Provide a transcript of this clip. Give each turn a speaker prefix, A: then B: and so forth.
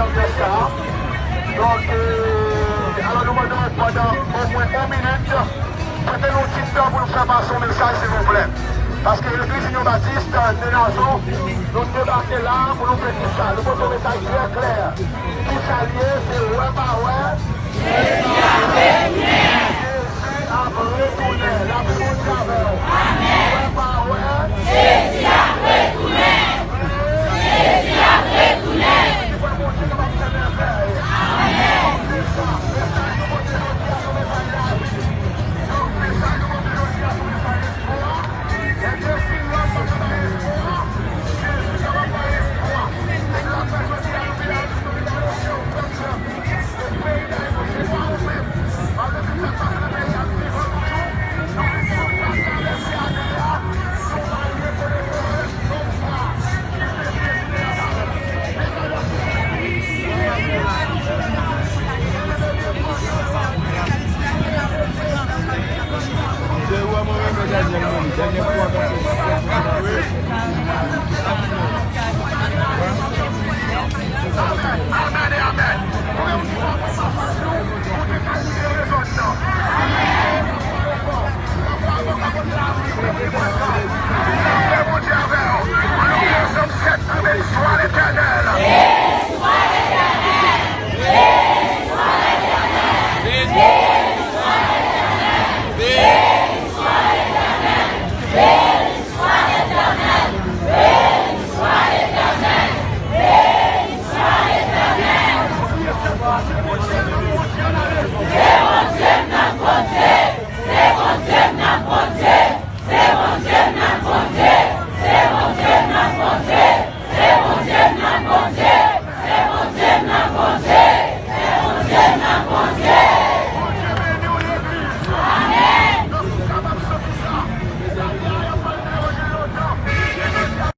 A: ambiance ça. Donc, alors nous demandons pendant au moins 1 minute, peut-être un petit temps pour nous faire passer un message, s'il vous plaît. Parce que l'église Union Baptiste de Nazon, nous débarquons là pour nous faire tout ça. Nous avons un message très clair. Qui s'allie, c'est ouais, pas ouais. Jésus a retourné. Jésus a retourné. La bonne travail. Amen. Ouais, pas ouais. Jésus a retourné. Jésus a retourné.
B: Bon Dieu.